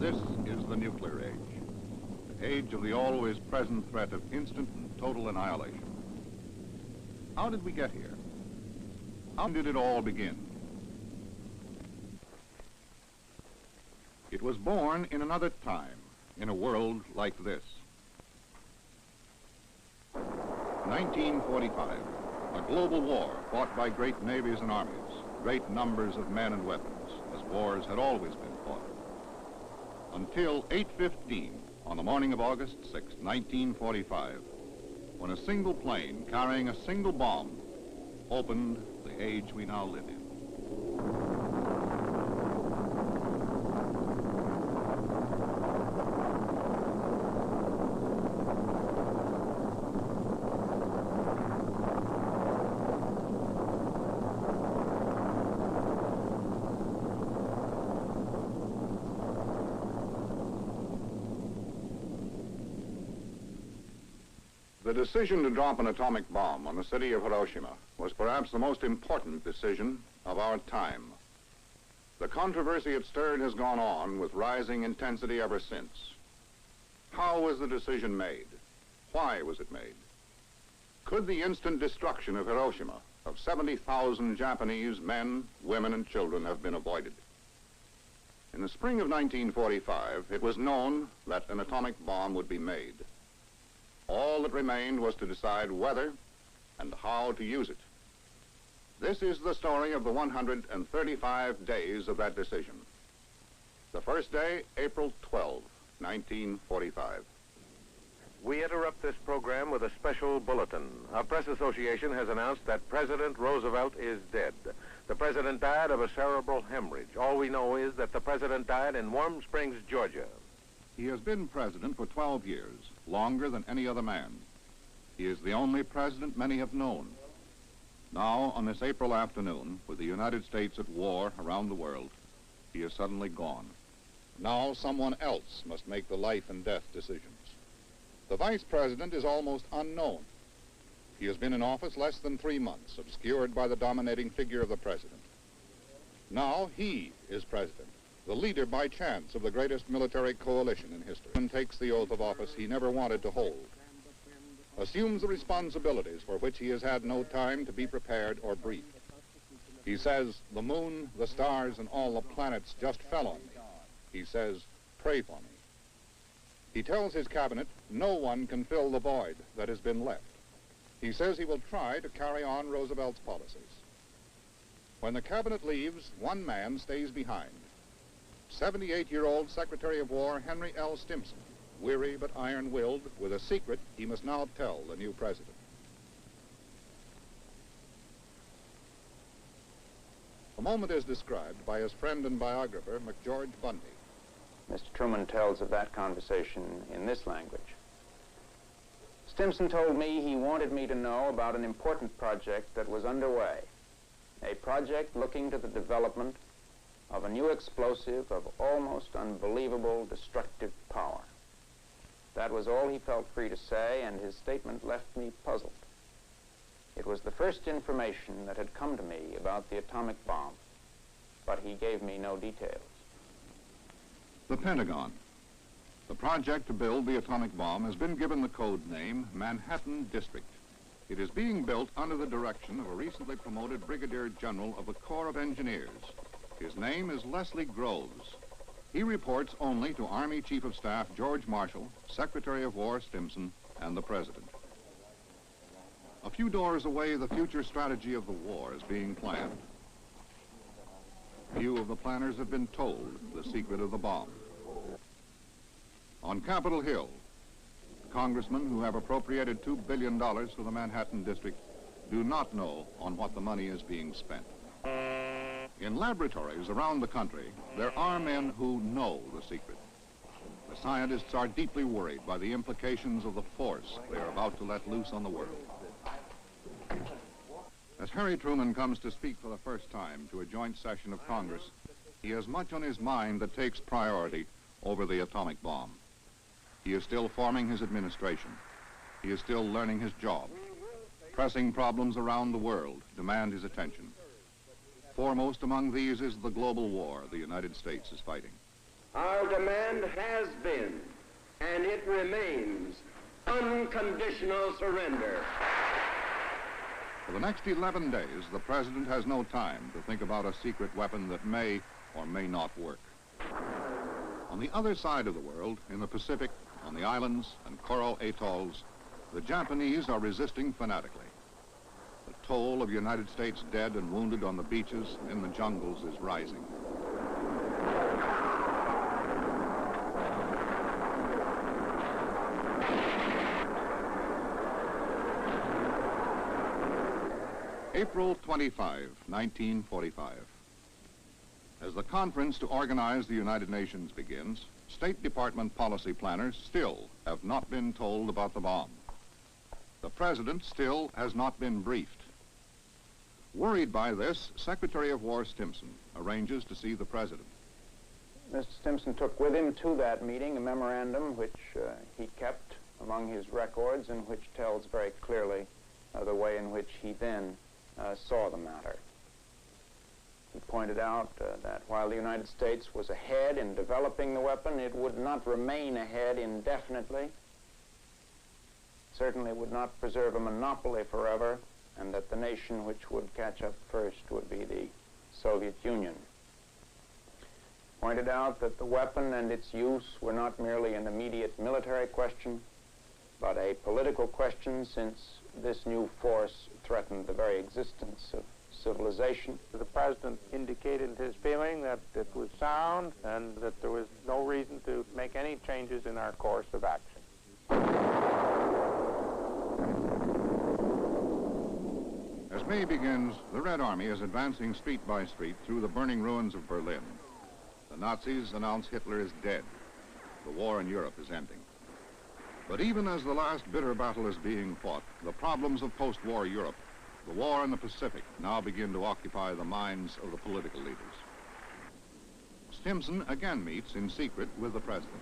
This is the nuclear age, the age of the always present threat of instant and total annihilation. How did we get here? How did it all begin? It was born in another time, in a world like this. 1945, a global war fought by great navies and armies, great numbers of men and weapons, as wars had always been fought. Until 8:15 on the morning of August 6, 1945, when a single plane carrying a single bomb opened the age we now live in. The decision to drop an atomic bomb on the city of Hiroshima was perhaps the most important decision of our time. The controversy it stirred has gone on with rising intensity ever since. How was the decision made? Why was it made? Could the instant destruction of Hiroshima of 70,000 Japanese men, women, and children have been avoided? In the spring of 1945, it was known that an atomic bomb would be made. All that remained was to decide whether and how to use it. This is the story of the 135 days of that decision. The first day, April 12, 1945. We interrupt this program with a special bulletin. Our press association has announced that President Roosevelt is dead. The president died of a cerebral hemorrhage. All we know is that the president died in Warm Springs, Georgia. He has been president for 12 years, longer than any other man. He is the only president many have known. Now, on this April afternoon, with the United States at war around the world, he is suddenly gone. Now someone else must make the life and death decisions. The vice president is almost unknown. He has been in office less than 3 months, obscured by the dominating figure of the president. Now he is president, the leader by chance of the greatest military coalition in history, and takes the oath of office he never wanted to hold, assumes the responsibilities for which he has had no time to be prepared or briefed. He says, the moon, the stars, and all the planets just fell on me. He says, pray for me. He tells his cabinet, no one can fill the void that has been left. He says he will try to carry on Roosevelt's policies. When the cabinet leaves, one man stays behind. 78-year-old Secretary of War Henry L. Stimson, weary but iron-willed, with a secret he must now tell the new president. The moment is described by his friend and biographer, McGeorge Bundy. Mr. Truman tells of that conversation in this language. Stimson told me he wanted me to know about an important project that was underway, a project looking to the development of a new explosive of almost unbelievable destructive power. That was all he felt free to say, and his statement left me puzzled. It was the first information that had come to me about the atomic bomb, but he gave me no details. The Pentagon. The project to build the atomic bomb has been given the code name Manhattan District. It is being built under the direction of a recently promoted Brigadier General of the Corps of Engineers. His name is Lesley Grovs. He reports only to Army Chief of Staff George Marshall, Secretary of War Stimson, and the President. A few doors away, the future strategy of the war is being planned. Few of the planners have been told the secret of the bomb. On Capitol Hill, congressmen who have appropriated $2 billion for the Manhattan District do not know on what the money is being spent. In laboratories around the country, there are men who know the secret. The scientists are deeply worried by the implications of the force they are about to let loose on the world. As Harry Truman comes to speak for the first time to a joint session of Congress, he has much on his mind that takes priority over the atomic bomb. He is still forming his administration. He is still learning his job. Pressing problems around the world demand his attention. Foremost among these is the global war the United States is fighting. Our demand has been, and it remains, unconditional surrender. For the next 11 days, the President has no time to think about a secret weapon that may or may not work. On the other side of the world, in the Pacific, on the islands and coral atolls, the Japanese are resisting fanatically. The toll of United States dead and wounded on the beaches and in the jungles is rising. April 25, 1945. As the conference to organize the United Nations begins, State Department policy planners still have not been told about the bomb. The President still has not been briefed. Worried by this, Secretary of War Stimson arranges to see the President. Mr. Stimson took with him to that meeting a memorandum which he kept among his records and which tells very clearly the way in which he then saw the matter. He pointed out that while the United States was ahead in developing the weapon, it would not remain ahead indefinitely, certainly would not preserve a monopoly forever, and that the nation which would catch up first would be the Soviet Union. Pointed out that the weapon and its use were not merely an immediate military question, but a political question, since this new force threatened the very existence of civilization. The President indicated his feeling that it was sound and that there was no reason to make any changes in our course of action. As May begins, the Red Army is advancing street by street through the burning ruins of Berlin. The Nazis announce Hitler is dead. The war in Europe is ending. But even as the last bitter battle is being fought, the problems of post-war Europe, the war in the Pacific, now begin to occupy the minds of the political leaders. Stimson again meets in secret with the President.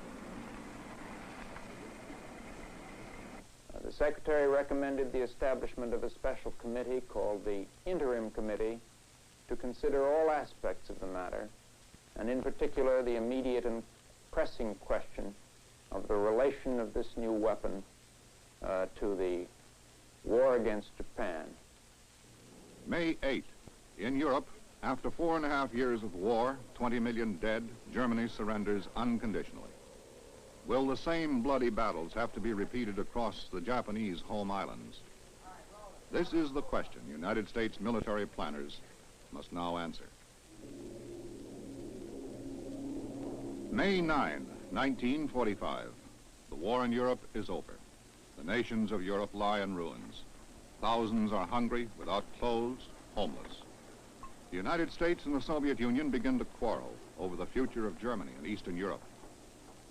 The Secretary recommended the establishment of a special committee called the Interim Committee to consider all aspects of the matter, and in particular the immediate and pressing question of the relation of this new weapon to the war against Japan. May 8. In Europe, after 4.5 years of war, 20 million dead, Germany surrenders unconditionally. Will the same bloody battles have to be repeated across the Japanese home islands? This is the question United States military planners must now answer. May 9, 1945. The war in Europe is over. The nations of Europe lie in ruins. Thousands are hungry, without clothes, homeless. The United States and the Soviet Union begin to quarrel over the future of Germany and Eastern Europe.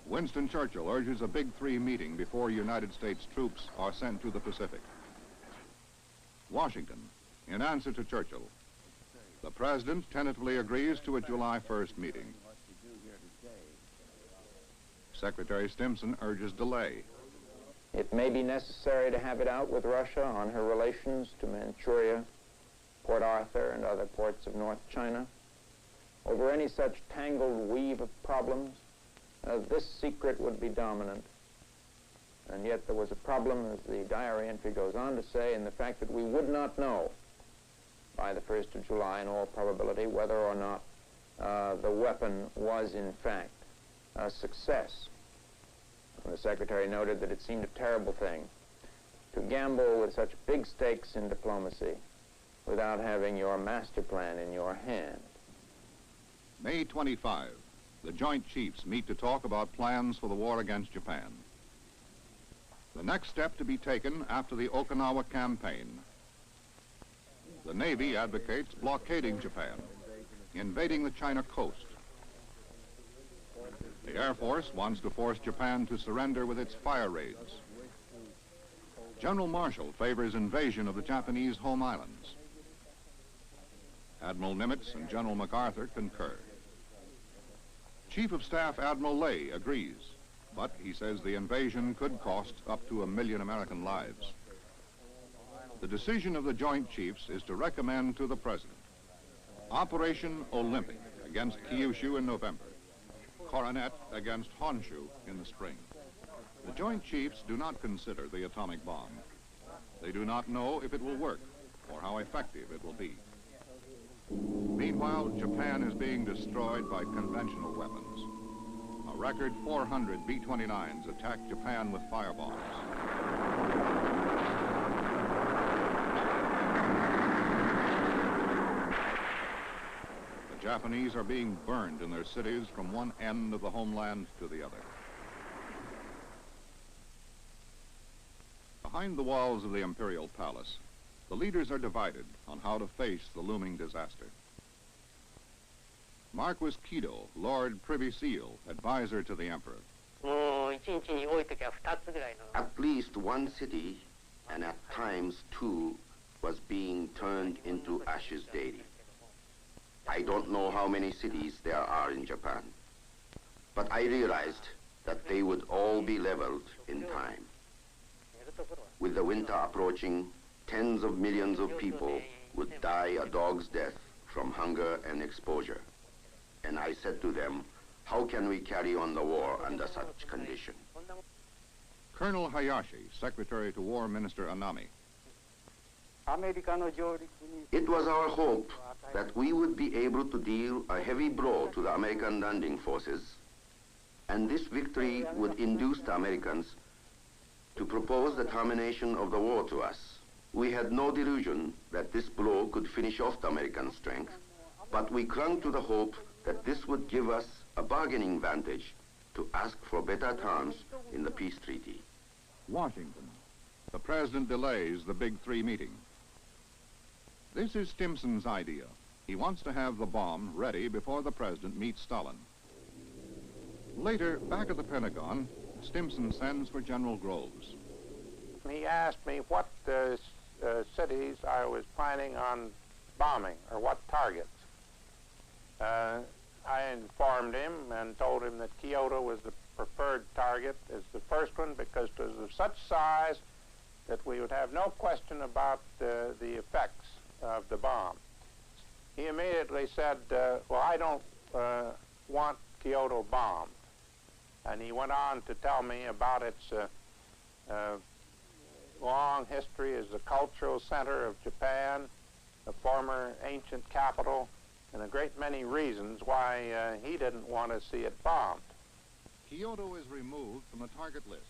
Winston Churchill urges a Big Three meeting before United States troops are sent to the Pacific. Washington, in answer to Churchill, the President tentatively agrees to a July 1st meeting. Secretary Stimson urges delay. It may be necessary to have it out with Russia on her relations to Manchuria, Port Arthur, and other ports of North China. Over any such tangled weave of problems, this secret would be dominant. And yet there was a problem, as the diary entry goes on to say, in the fact that we would not know by the 1st of July, in all probability, whether or not the weapon was, in fact, a success. And the Secretary noted that it seemed a terrible thing to gamble with such big stakes in diplomacy without having your master plan in your hand. May 25, the Joint Chiefs meet to talk about plans for the war against Japan. The next step to be taken after the Okinawa campaign. The Navy advocates blockading Japan, invading the China coast. The Air Force wants to force Japan to surrender with its fire raids. General Marshall favors invasion of the Japanese home islands. Admiral Nimitz and General MacArthur concur. Chief of Staff Admiral Ley agrees, but he says the invasion could cost up to 1 million American lives. The decision of the Joint Chiefs is to recommend to the President Operation Olympic against Kyushu in November, coronet against Honshu in the spring. The Joint Chiefs do not consider the atomic bomb. They do not know if it will work or how effective it will be. Meanwhile, Japan is being destroyed by conventional weapons. A record 400 B-29s attacked Japan with firebombs. The Japanese are being burned in their cities from one end of the homeland to the other. Behind the walls of the Imperial Palace, the leaders are divided on how to face the looming disaster. Marquis Kido, Lord Privy Seal, advisor to the Emperor. At least one city, and at times two, was being turned into ashes daily. I don't know how many cities there are in Japan, but I realized that they would all be leveled in time. With the winter approaching, tens of millions of people would die a dog's death from hunger and exposure. And I said to them, how can we carry on the war under such condition? Colonel Hayashi, Secretary to War Minister Anami. It was our hope that we would be able to deal a heavy blow to the American landing forces, and this victory would induce the Americans to propose the termination of the war to us. We had no delusion that this blow could finish off the American strength, but we clung to the hope that this would give us a bargaining advantage to ask for better terms in the peace treaty. Washington. The President delays the Big Three meeting. This is Stimson's idea. He wants to have the bomb ready before the President meets Stalin. Later, back at the Pentagon, Stimson sends for General Groves. He asked me what cities I was planning on bombing, or what targets. I informed him and told him that Kyoto was the preferred target as the first one because it was of such size that we would have no question about the effects of the bomb. He immediately said, well, I don't want Kyoto bombed. And he went on to tell me about its long history as the cultural center of Japan, a former ancient capital, and a great many reasons why he didn't want to see it bombed. Kyoto is removed from the target list.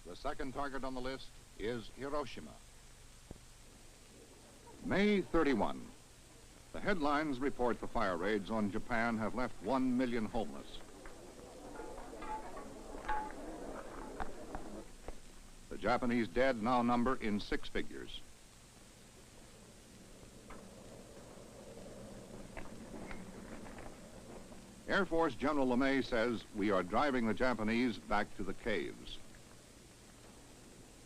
The second target on the list is Hiroshima. May 31. The headlines report the fire raids on Japan have left 1 million homeless. The Japanese dead now number in 6 figures. Air Force General LeMay says we are driving the Japanese back to the caves.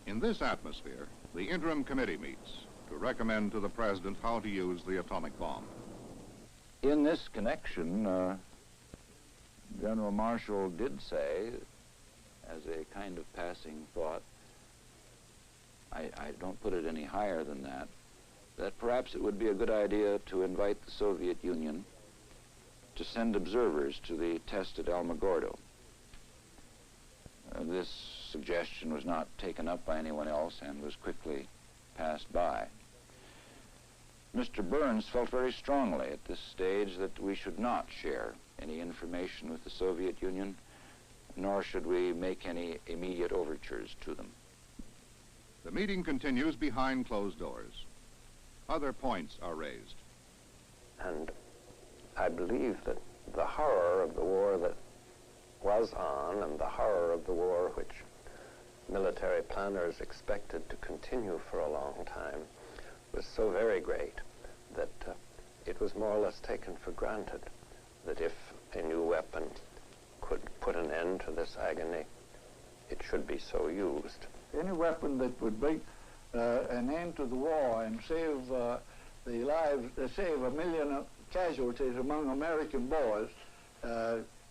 In this atmosphere, the interim committee meets to recommend to the President how to use the atomic bomb. In this connection, General Marshall did say, as a kind of passing thought, I don't put it any higher than that perhaps it would be a good idea to invite the Soviet Union to send observers to the test at Alamogordo. This suggestion was not taken up by anyone else and was quickly passed by. Mr. Byrnes felt very strongly at this stage that we should not share any information with the Soviet Union, nor should we make any immediate overtures to them. The meeting continues behind closed doors. Other points are raised. And I believe that the horror of the war that was on and the horror of the war which military planners expected to continue for a long time was so very great that it was more or less taken for granted that if a new weapon could put an end to this agony, it should be so used. Any weapon that would bring an end to the war and save the lives, save 1 million casualties among American boys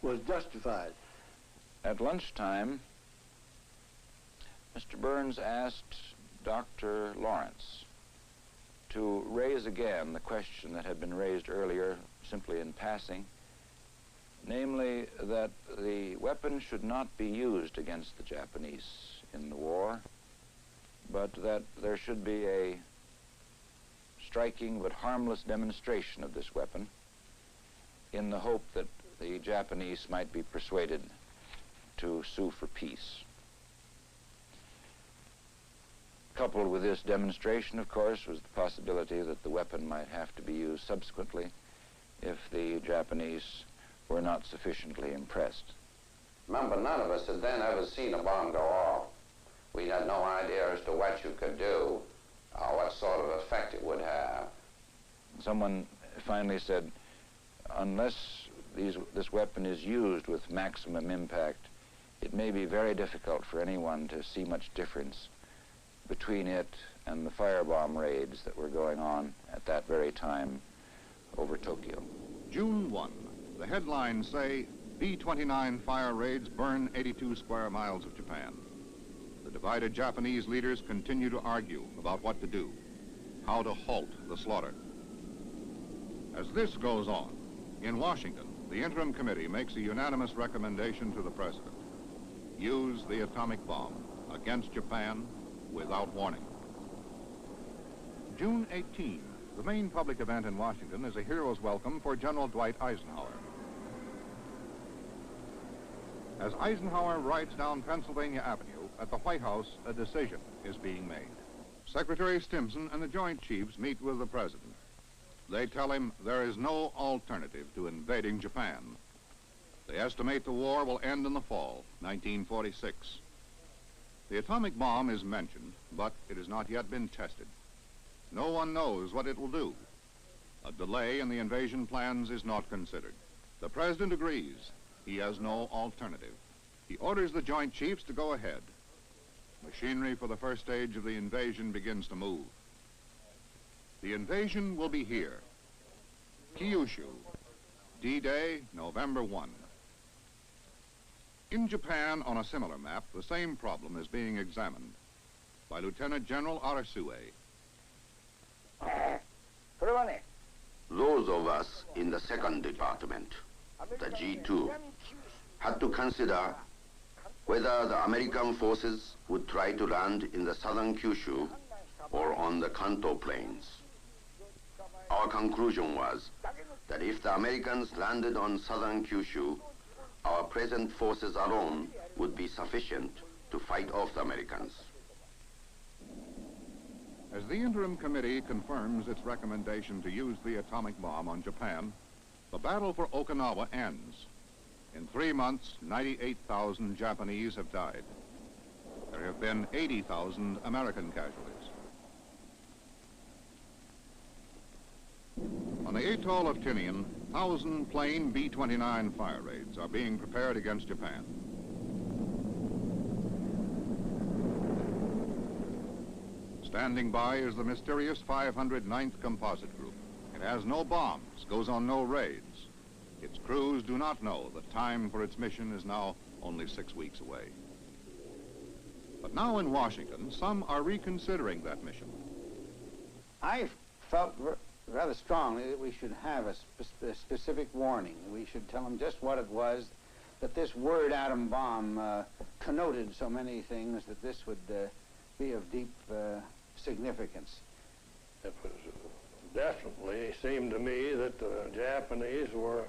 was justified. At lunchtime, Mr. Byrnes asked Dr. Lawrence to raise again the question that had been raised earlier simply in passing, namely that the weapon should not be used against the Japanese in the war, but that there should be a striking but harmless demonstration of this weapon in the hope that the Japanese might be persuaded to sue for peace. Coupled with this demonstration, of course, was the possibility that the weapon might have to be used subsequently if the Japanese were not sufficiently impressed. Remember, none of us had then ever seen a bomb go off. We had no idea as to what you could do, what sort of effect it would have. Someone finally said, unless this weapon is used with maximum impact, it may be very difficult for anyone to see much difference between it and the firebomb raids that were going on at that very time over Tokyo. June 1, the headlines say, B-29 fire raids burn 82 square miles of Japan. The divided Japanese leaders continue to argue about what to do, how to halt the slaughter. As this goes on, in Washington, the Interim Committee makes a unanimous recommendation to the President. Use the atomic bomb against Japan without warning. June 18, the main public event in Washington is a hero's welcome for General Dwight Eisenhower. As Eisenhower rides down Pennsylvania Avenue, at the White House, a decision is being made. Secretary Stimson and the Joint Chiefs meet with the President. They tell him there is no alternative to invading Japan. They estimate the war will end in the fall, 1946. The atomic bomb is mentioned, but it has not yet been tested. No one knows what it will do. A delay in the invasion plans is not considered. The President agrees. He has no alternative. He orders the Joint Chiefs to go ahead. Machinery for the first stage of the invasion begins to move. The invasion will be here. Kyushu, D-Day, November 1. In Japan, on a similar map, the same problem is being examined by Lieutenant General Arasue. Those of us in the second department, the G2, had to consider whether the American forces would try to land in the southern Kyushu or on the Kanto plains. Our conclusion was that if the Americans landed on southern Kyushu, our present forces alone would be sufficient to fight off the Americans. As the Interim Committee confirms its recommendation to use the atomic bomb on Japan, the battle for Okinawa ends. In 3 months, 98,000 Japanese have died. There have been 80,000 American casualties. On the atoll of Tinian, 1,000 plain B-29 fire raids are being prepared against Japan. Standing by is the mysterious 509th Composite Group. It has no bombs, goes on no raids. Its crews do not know the time for its mission is now only 6 weeks away. But now in Washington, some are reconsidering that mission. I felt rather strongly that we should have a specific warning. We should tell them just what it was, that this word atom bomb connoted so many things, that this would be of deep significance. It was definitely seemed to me that the Japanese were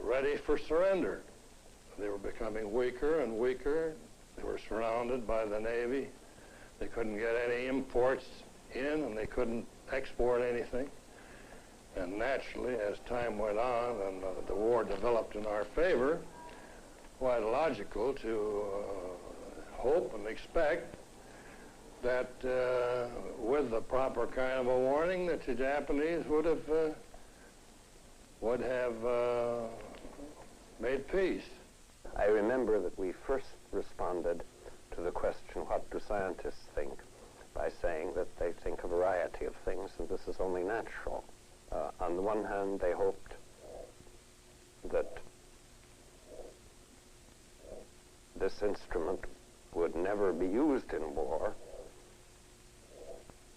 ready for surrender. They were becoming weaker and weaker. They were surrounded by the Navy. They couldn't get any imports in, and they couldn't export anything. And naturally, as time went on and the war developed in our favor, quite logical to hope and expect that with the proper kind of a warning that the Japanese would have made peace. I remember that we first responded to the question, what do scientists think, by saying that they think a variety of things, and this is only natural. On the one hand, they hoped that this instrument would never be used in war,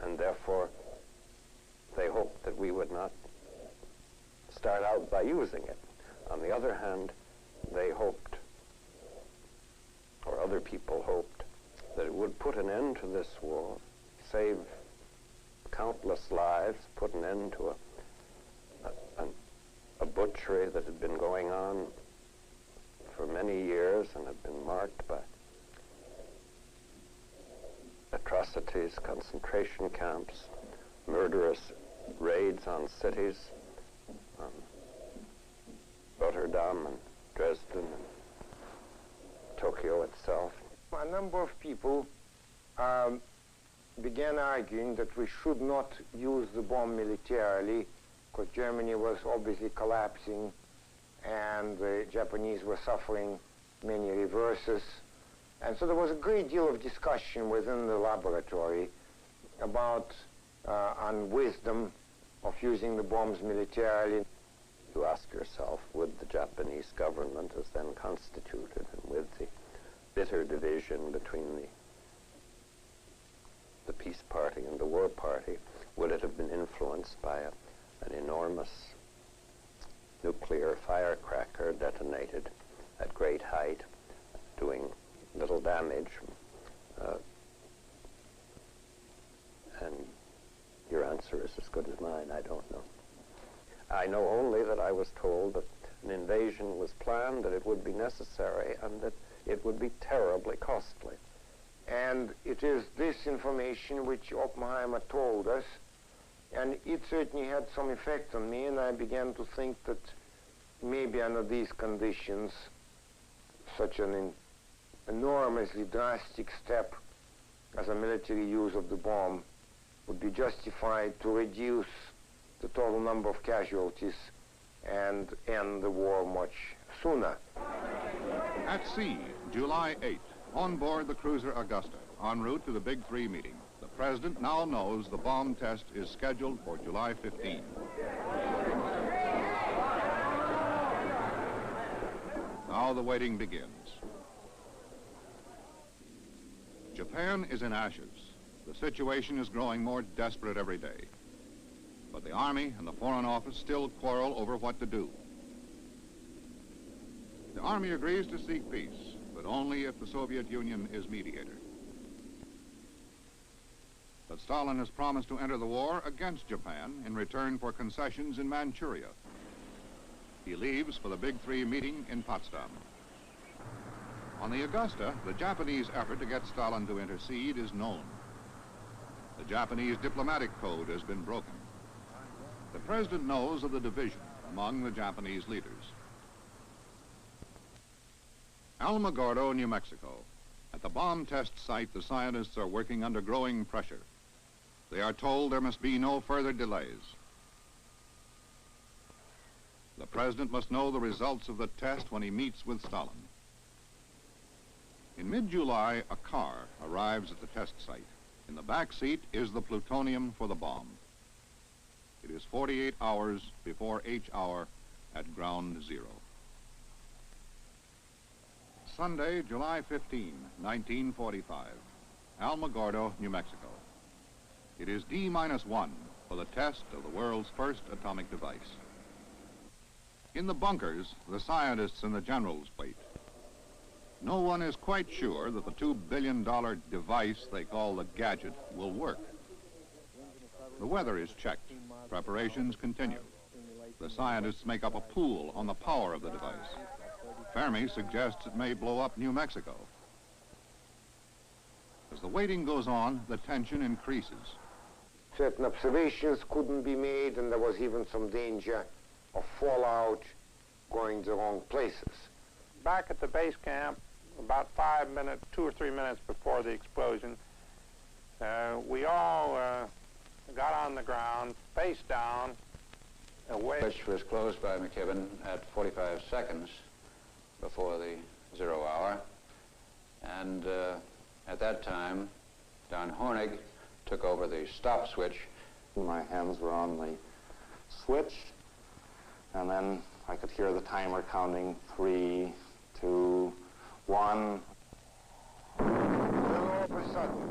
and therefore they hoped that we would not start out by using it. On the other hand, they hoped, or other people hoped, that it would put an end to this war, save countless lives, put an end to a butchery that had been going on for many years and had been marked by atrocities, concentration camps, murderous raids on cities, Rotterdam and Dresden and Tokyo itself. A number of people began arguing that we should not use the bomb militarily because Germany was obviously collapsing and the Japanese were suffering many reverses. And so there was a great deal of discussion within the laboratory about unwisdom of using the bombs militarily. You ask yourself, would the Japanese government, as then constituted, and with the bitter division between the peace party and the war party, would it have been influenced by an enormous nuclear firecracker detonated at great height, doing little damage? And your answer is as good as mine. I don't know. I know only that I was told that an invasion was planned, that it would be necessary, and that it would be terribly costly. And it is this information which Oppenheimer told us, and it certainly had some effect on me, and I began to think that maybe under these conditions, such an enormously drastic step as a military use of the bomb would be justified to reduce the total number of casualties and end the war much sooner. At sea, July 8th, on board the cruiser Augusta, en route to the Big Three meeting, the President now knows the bomb test is scheduled for July 15. Now the waiting begins. Japan is in ashes. The situation is growing more desperate every day. But the Army and the Foreign Office still quarrel over what to do. The Army agrees to seek peace, but only if the Soviet Union is mediator. But Stalin has promised to enter the war against Japan in return for concessions in Manchuria. He leaves for the Big Three meeting in Potsdam. On the Augusta, the Japanese effort to get Stalin to intercede is known. The Japanese diplomatic code has been broken. The President knows of the division among the Japanese leaders. Alamogordo, New Mexico. At the bomb test site, the scientists are working under growing pressure. They are told there must be no further delays. The President must know the results of the test when he meets with Stalin. In mid-July, a car arrives at the test site. In the back seat is the plutonium for the bomb. It is 48 hours before H hour at ground zero. Sunday, July 15, 1945, Alamogordo, New Mexico. It is D-1 for the test of the world's first atomic device. In the bunkers, the scientists and the generals wait. No one is quite sure that the $2 billion device they call the gadget will work. The weather is checked. Preparations continue. The scientists make up a pool on the power of the device. Fermi suggests it may blow up New Mexico. As the waiting goes on, the tension increases. Certain observations couldn't be made, and there was even some danger of fallout going the wrong places. Back at the base camp, about 2 or 3 minutes before the explosion, we all got on the ground, face down, away. Which was closed by McKibben at 45 seconds before the 0 hour. And at that time, Don Hornig took over the stop switch. My hands were on the switch, and then I could hear the timer counting 3, 2, 1. Then all of a sudden,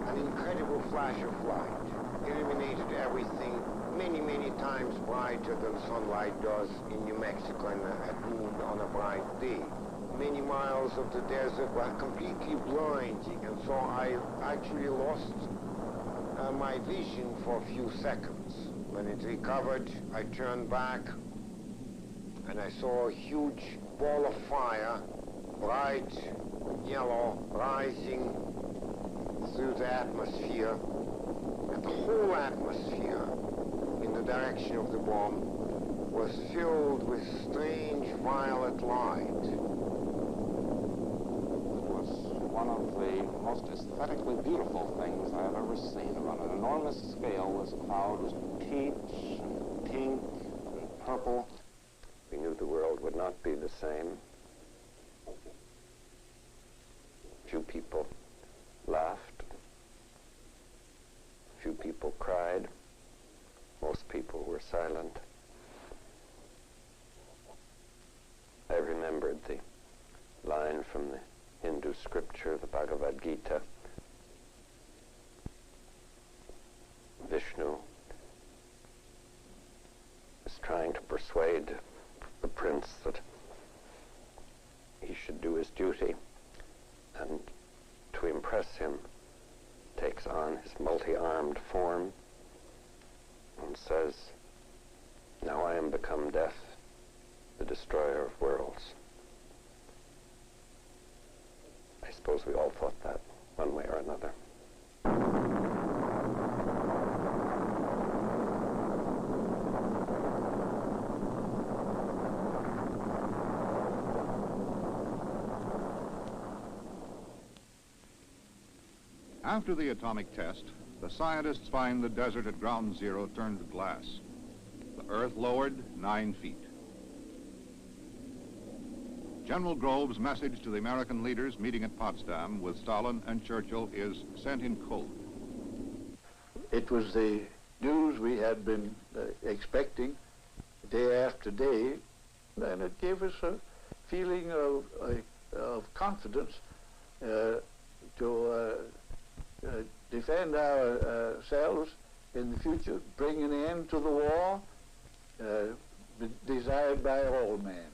an incredible flash of light. illuminated everything many, many times brighter than sunlight does in New Mexico at noon on a bright day. Many miles of the desert were completely blinding, and so I actually lost my vision for a few seconds. When it recovered, I turned back, and I saw a huge ball of fire, bright yellow, rising through the atmosphere, and the whole atmosphere in the direction of the bomb was filled with strange violet light. It was one of the most aesthetically beautiful things I have ever seen. On an enormous scale, this cloud was peach, and pink, and purple. We knew the world would not be the same. Few people laughed. Few people cried. Most people were silent. I remembered the line from the Hindu scripture, the Bhagavad Gita. Vishnu is trying to persuade the prince that he should do his duty, and to impress him takes on his multi-armed form and says, "Now I am become death, the destroyer of worlds." I suppose we all thought that one way or another. After the atomic test, the scientists find the desert at ground zero turned to glass. The Earth lowered 9 feet. General Groves' message to the American leaders meeting at Potsdam with Stalin and Churchill is sent in code. It was the news we had been expecting day after day, and it gave us a feeling of confidence to defend ourselves in the future, bring an end to the war desired by all men.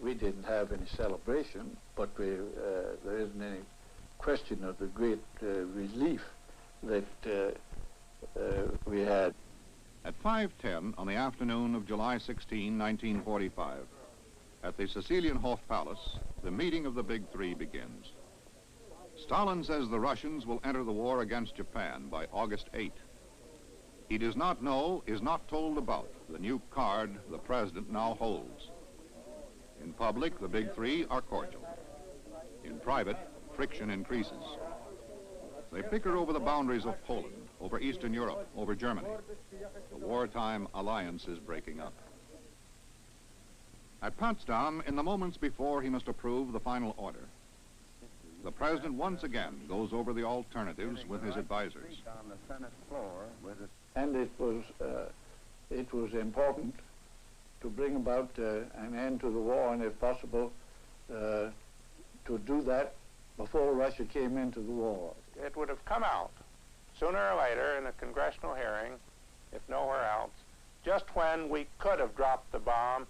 We didn't have any celebration, but there isn't any question of the great relief that we had. At 5:10 on the afternoon of July 16, 1945, at the Sicilienhof Palace, the meeting of the Big Three begins. Stalin says the Russians will enter the war against Japan by August 8. He does not know, is not told about the new card the president now holds. In public, the Big Three are cordial. In private, friction increases. They bicker over the boundaries of Poland, over Eastern Europe, over Germany. The wartime alliance is breaking up. At Potsdam, in the moments before he must approve the final order, the president once again goes over the alternatives with his advisors. And it was important to bring about an end to the war, and if possible, to do that before Russia came into the war. It would have come out sooner or later in a congressional hearing, if nowhere else, just when we could have dropped the bomb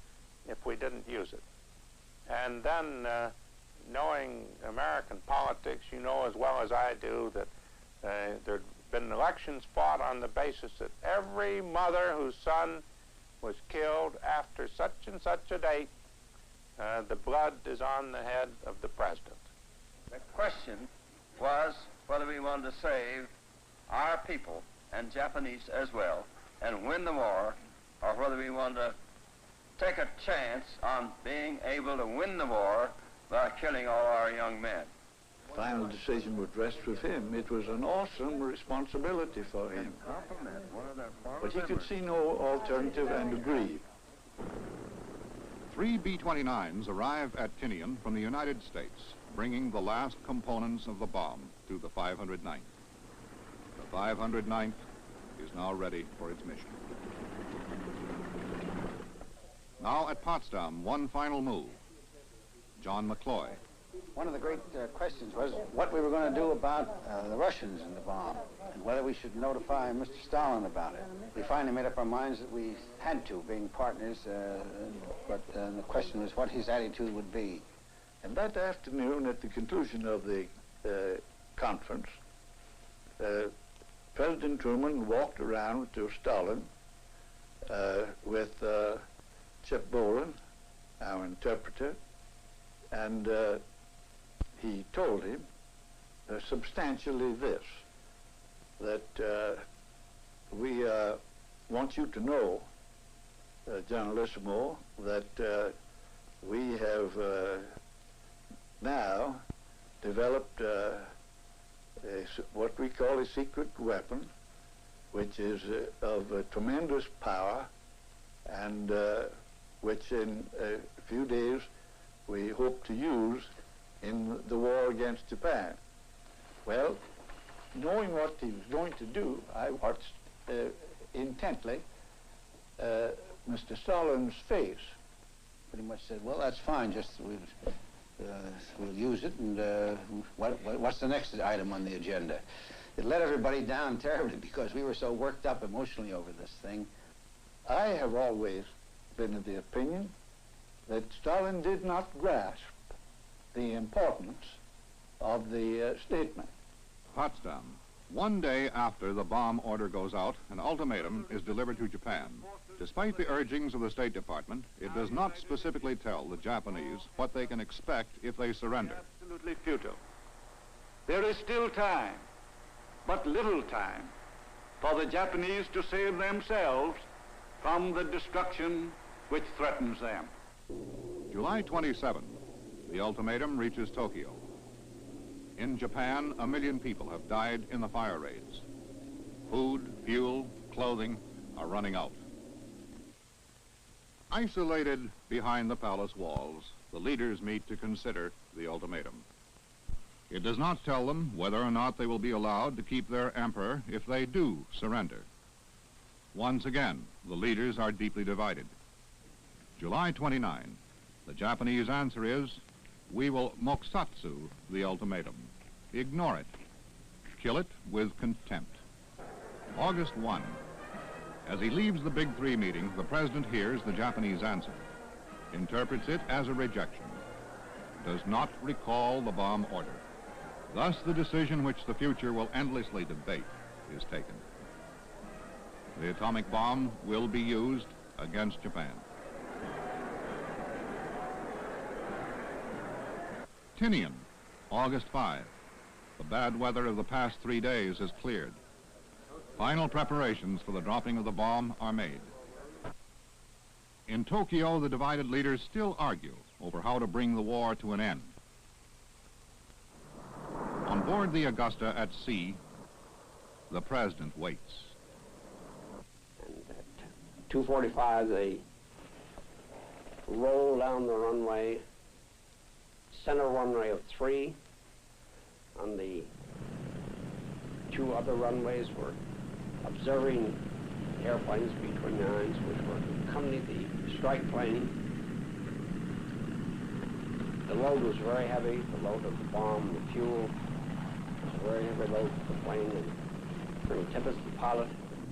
if we didn't use it. And then, knowing American politics, you know as well as I do that there'd been elections fought on the basis that every mother whose son was killed after such and such a date, the blood is on the head of the president. The question was whether we wanted to save our people and Japanese as well and win the war, or whether we wanted to take a chance on being able to win the war by killing all our young men. Final decision would rest with him. It was an awesome responsibility for him. But he could see no alternative and agreed. 3 B-29s arrive at Tinian from the United States, bringing the last components of the bomb to the 509th. The 509th is now ready for its mission. Now at Potsdam, one final move. John McCloy, One of the great questions was what we were going to do about the Russians and the bomb, and whether we should notify Mr. Stalin about it. We finally made up our minds that we had to, being partners, but the question was what his attitude would be. And that afternoon, at the conclusion of the conference, President Truman walked around to Stalin with Chip Bolan, our interpreter, and he told him substantially this, that we want you to know, Generalissimo, that we have now developed what we call a secret weapon, which is of tremendous power, and which in a few days we hope to use in the war against Japan. Well, knowing what he was going to do, I watched intently Mr. Stalin's face. Pretty much said, well, that's fine, just we'll use it, and what's the next item on the agenda? It let everybody down terribly because we were so worked up emotionally over this thing. I have always been of the opinion that Stalin did not grasp the importance of the statement. Potsdam. One day after the bomb order goes out, an ultimatum is delivered to Japan. Despite the urgings of the State Department, it does not specifically tell the Japanese what they can expect if they surrender. Absolutely futile. There is still time, but little time, for the Japanese to save themselves from the destruction which threatens them. July 27, the ultimatum reaches Tokyo. In Japan, 1 million people have died in the fire raids. Food, fuel, clothing are running out. Isolated behind the palace walls, the leaders meet to consider the ultimatum. It does not tell them whether or not they will be allowed to keep their emperor if they do surrender. Once again, the leaders are deeply divided. July 29, the Japanese answer is, we will mokusatsu the ultimatum. Ignore it. Kill it with contempt. August 1. As he leaves the Big Three meeting, the president hears the Japanese answer, interprets it as a rejection, does not recall the bomb order. Thus, the decision which the future will endlessly debate is taken. The atomic bomb will be used against Japan. Tinian, August 5. The bad weather of the past 3 days has cleared. Final preparations for the dropping of the bomb are made. In Tokyo, the divided leaders still argue over how to bring the war to an end. On board the Augusta at sea, the president waits. And at 2:45, they roll down the runway, center runway of 3. On the 2 other runways were observing airplanes, B-29s, which were accompanying the strike plane. The load was very heavy, the load of the bomb, the fuel was a very heavy load for the plane, and Colonel Tibbets, the pilot,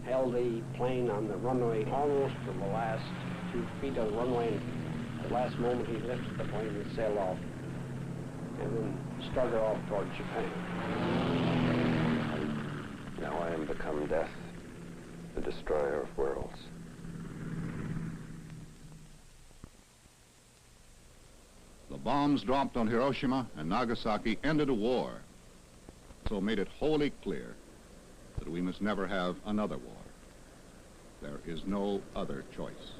held the plane on the runway almost to the last 2 feet of the runway, and at the last moment he lifted the plane and sailed off, and then started off toward Japan. And now I am become death, the destroyer of worlds. The bombs dropped on Hiroshima and Nagasaki ended a war, so made it wholly clear that we must never have another war. There is no other choice.